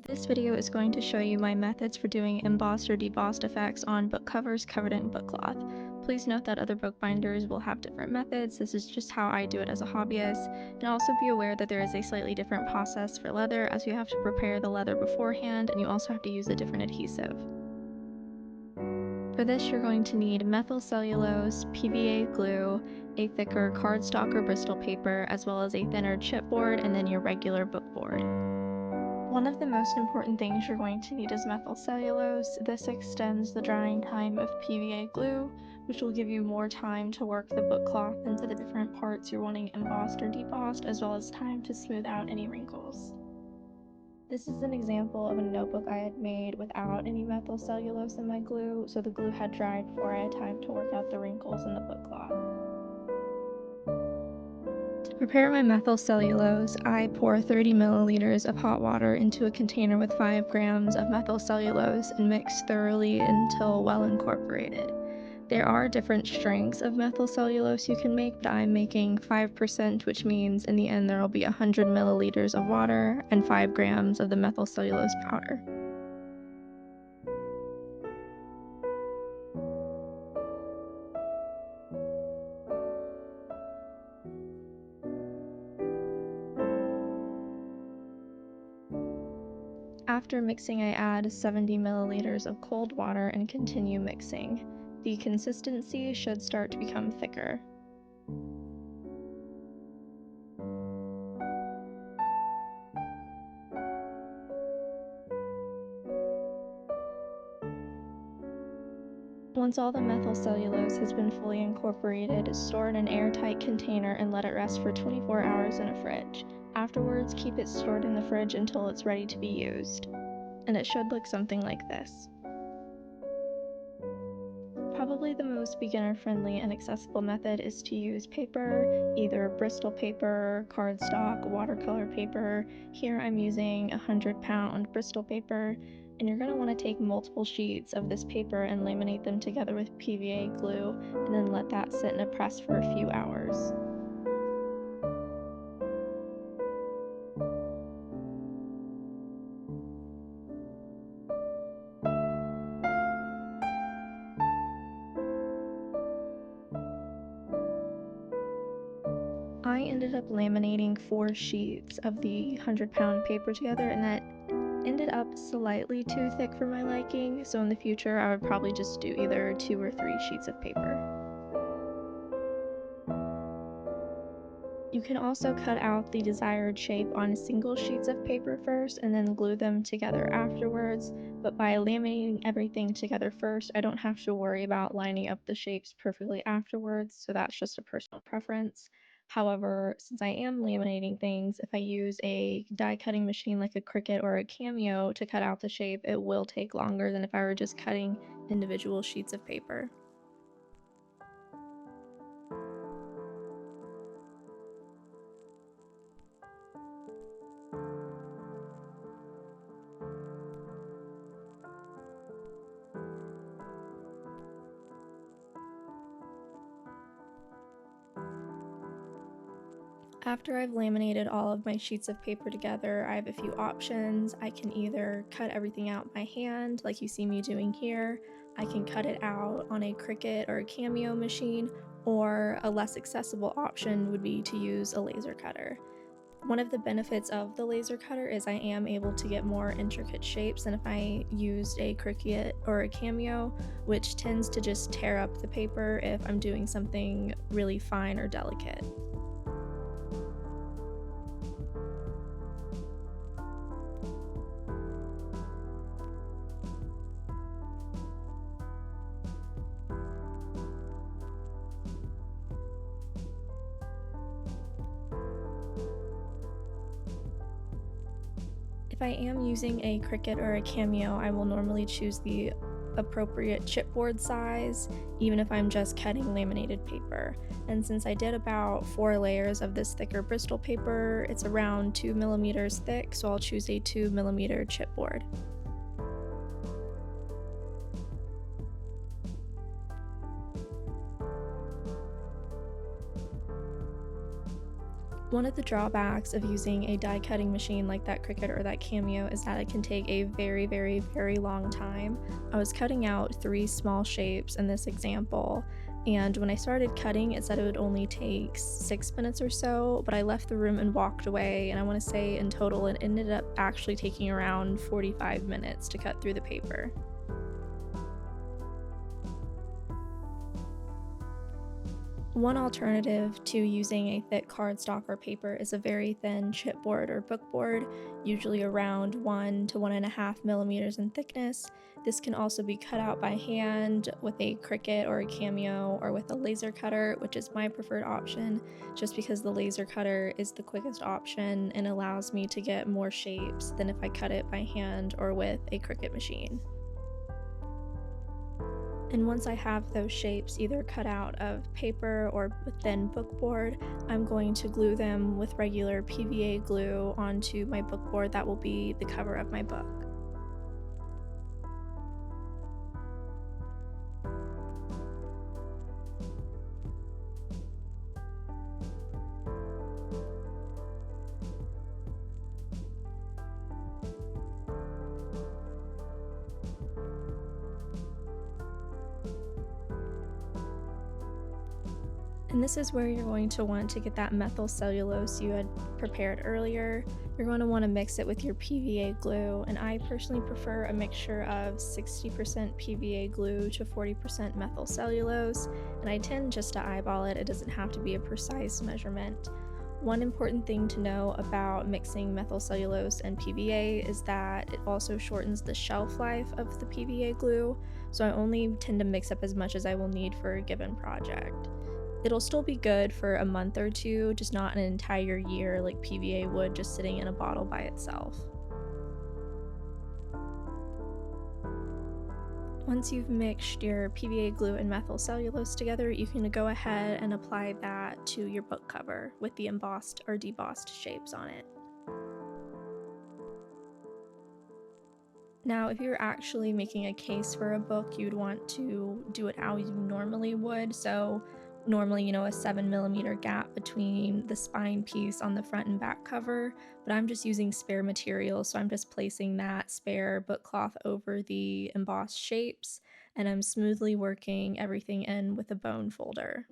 This video is going to show you my methods for doing embossed or debossed effects on book covers covered in book cloth. Please note that other bookbinders will have different methods. This is just how I do it as a hobbyist. And also be aware that there is a slightly different process for leather, as you have to prepare the leather beforehand and you also have to use a different adhesive. For this, you're going to need methyl cellulose, PVA glue, a thicker cardstock or Bristol paper, as well as a thinner chipboard, and then your regular book board. One of the most important things you're going to need is methyl cellulose. This extends the drying time of PVA glue, which will give you more time to work the book cloth into the different parts you're wanting embossed or debossed, as well as time to smooth out any wrinkles. This is an example of a notebook I had made without any methyl cellulose in my glue, so the glue had dried before I had time to work out the wrinkles in the book cloth. To prepare my methyl cellulose, I pour 30 milliliters of hot water into a container with 5 grams of methyl cellulose and mix thoroughly until well incorporated. There are different strengths of methyl cellulose you can make, but I'm making 5%, which means in the end there will be 100 milliliters of water and 5 grams of the methyl cellulose powder. After mixing, I add 70 milliliters of cold water and continue mixing. The consistency should start to become thicker. Once all the methyl cellulose has been fully incorporated, store in an airtight container and let it rest for 24 hours in a fridge. Afterwards, keep it stored in the fridge until it's ready to be used. And it should look something like this. Probably the most beginner-friendly and accessible method is to use paper, either Bristol paper, cardstock, watercolor paper. Here I'm using 100-pound Bristol paper, and you're going to want to take multiple sheets of this paper and laminate them together with PVA glue, and then let that sit in a press for a few hours. I ended up laminating 4 sheets of the 100-pound paper together, and that ended up slightly too thick for my liking, so in the future I would probably just do either 2 or 3 sheets of paper. You can also cut out the desired shape on single sheets of paper first and then glue them together afterwards, but by laminating everything together first, I don't have to worry about lining up the shapes perfectly afterwards, so that's just a personal preference. However, since I am laminating things, if I use a die cutting machine like a Cricut or a Cameo to cut out the shape, it will take longer than if I were just cutting individual sheets of paper. After I've laminated all of my sheets of paper together, I have a few options. I can either cut everything out by hand, like you see me doing here. I can cut it out on a Cricut or a Cameo machine, or a less accessible option would be to use a laser cutter. One of the benefits of the laser cutter is I am able to get more intricate shapes than if I used a Cricut or a Cameo, which tends to just tear up the paper if I'm doing something really fine or delicate. If I am using a Cricut or a Cameo, I will normally choose the appropriate chipboard size, even if I'm just cutting laminated paper. And since I did about 4 layers of this thicker Bristol paper, it's around 2 millimeters thick, so I'll choose a 2 millimeter chipboard. One of the drawbacks of using a die cutting machine like that Cricut or that Cameo is that it can take a very, very, very long time. I was cutting out 3 small shapes in this example, and when I started cutting, it said it would only take 6 minutes or so, but I left the room and walked away, and I want to say in total it ended up actually taking around 45 minutes to cut through the paper. One alternative to using a thick cardstock or paper is a very thin chipboard or bookboard, usually around 1 to 1.5 millimeters in thickness. This can also be cut out by hand with a Cricut or a Cameo or with a laser cutter, which is my preferred option, just because the laser cutter is the quickest option and allows me to get more shapes than if I cut it by hand or with a Cricut machine. And once I have those shapes either cut out of paper or thin bookboard, I'm going to glue them with regular PVA glue onto my bookboard that will be the cover of my book. And this is where you're going to want to get that methyl cellulose you had prepared earlier. You're going to want to mix it with your PVA glue, and I personally prefer a mixture of 60% PVA glue to 40% methyl cellulose, and I tend just to eyeball it. It doesn't have to be a precise measurement. One important thing to know about mixing methyl cellulose and PVA is that it also shortens the shelf life of the PVA glue, so I only tend to mix up as much as I will need for a given project. It'll still be good for a month or two, just not an entire year like PVA would just sitting in a bottle by itself. Once you've mixed your PVA glue and methyl cellulose together, you can go ahead and apply that to your book cover with the embossed or debossed shapes on it. Now, if you're actually making a case for a book, you'd want to do it how you normally would. So normally, a 7mm gap between the spine piece on the front and back cover, but I'm just using spare material, so I'm just placing that spare book cloth over the embossed shapes, and I'm smoothly working everything in with a bone folder.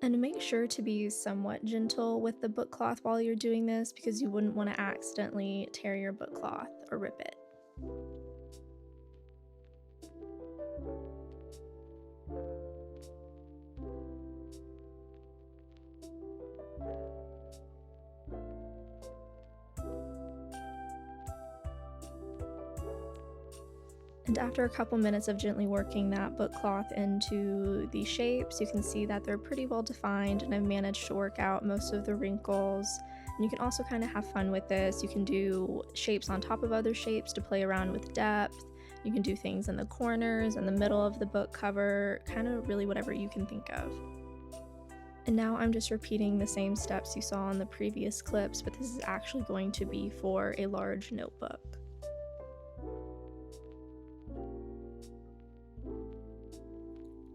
And make sure to be somewhat gentle with the book cloth while you're doing this, because you wouldn't want to accidentally tear your book cloth or rip it. And after a couple minutes of gently working that book cloth into the shapes, you can see that they're pretty well defined, and I've managed to work out most of the wrinkles. And you can also kind of have fun with this. You can do shapes on top of other shapes to play around with depth. You can do things in the corners, in the middle of the book cover, kind of really whatever you can think of. And now I'm just repeating the same steps you saw in the previous clips, but this is actually going to be for a large notebook.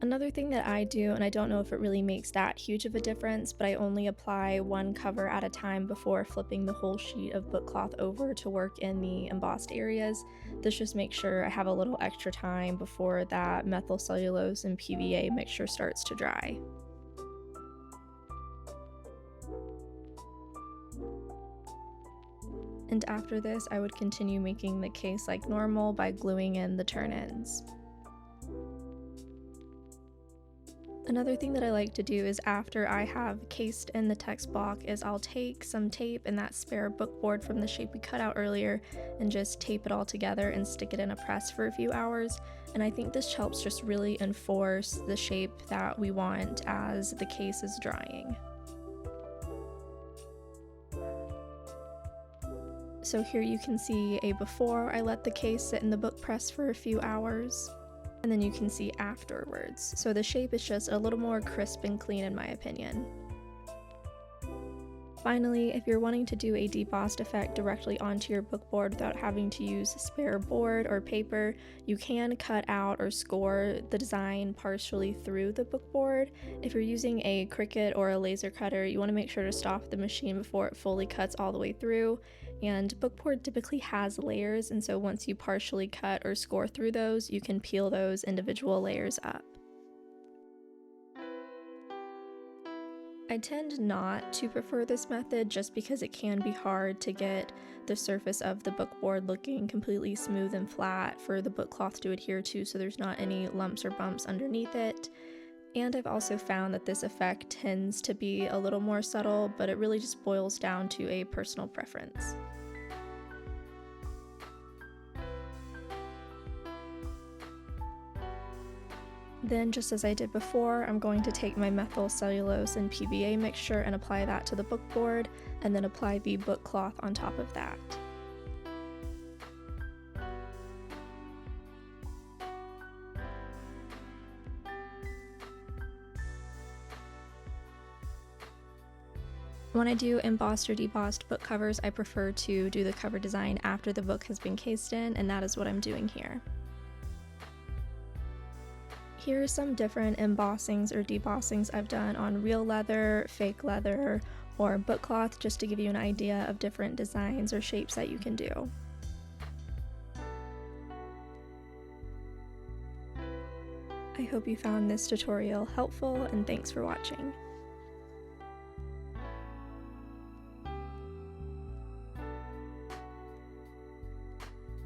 Another thing that I do, and I don't know if it really makes that huge of a difference, but I only apply one cover at a time before flipping the whole sheet of book cloth over to work in the embossed areas. This just makes sure I have a little extra time before that methyl cellulose and PVA mixture starts to dry. And after this, I would continue making the case like normal by gluing in the turn-ins. Another thing that I like to do is after I have cased in the text block is I'll take some tape and that spare book board from the shape we cut out earlier and just tape it all together and stick it in a press for a few hours. And I think this helps just really enforce the shape that we want as the case is drying. So here you can see a before I let the case sit in the book press for a few hours, and then you can see afterwards. So the shape is just a little more crisp and clean in my opinion. Finally, if you're wanting to do a debossed effect directly onto your book board without having to use spare board or paper, you can cut out or score the design partially through the book board. If you're using a Cricut or a laser cutter, you want to make sure to stop the machine before it fully cuts all the way through. And bookboard typically has layers, and so once you partially cut or score through those, you can peel those individual layers up. I tend not to prefer this method just because it can be hard to get the surface of the bookboard looking completely smooth and flat for the book cloth to adhere to, so there's not any lumps or bumps underneath it. And I've also found that this effect tends to be a little more subtle, but it really just boils down to a personal preference. Then, just as I did before, I'm going to take my methyl cellulose and PVA mixture and apply that to the book board, and then apply the book cloth on top of that. When I do embossed or debossed book covers, I prefer to do the cover design after the book has been cased in, and that is what I'm doing here. Here are some different embossings or debossings I've done on real leather, fake leather, or book cloth, just to give you an idea of different designs or shapes that you can do. I hope you found this tutorial helpful, and thanks for watching.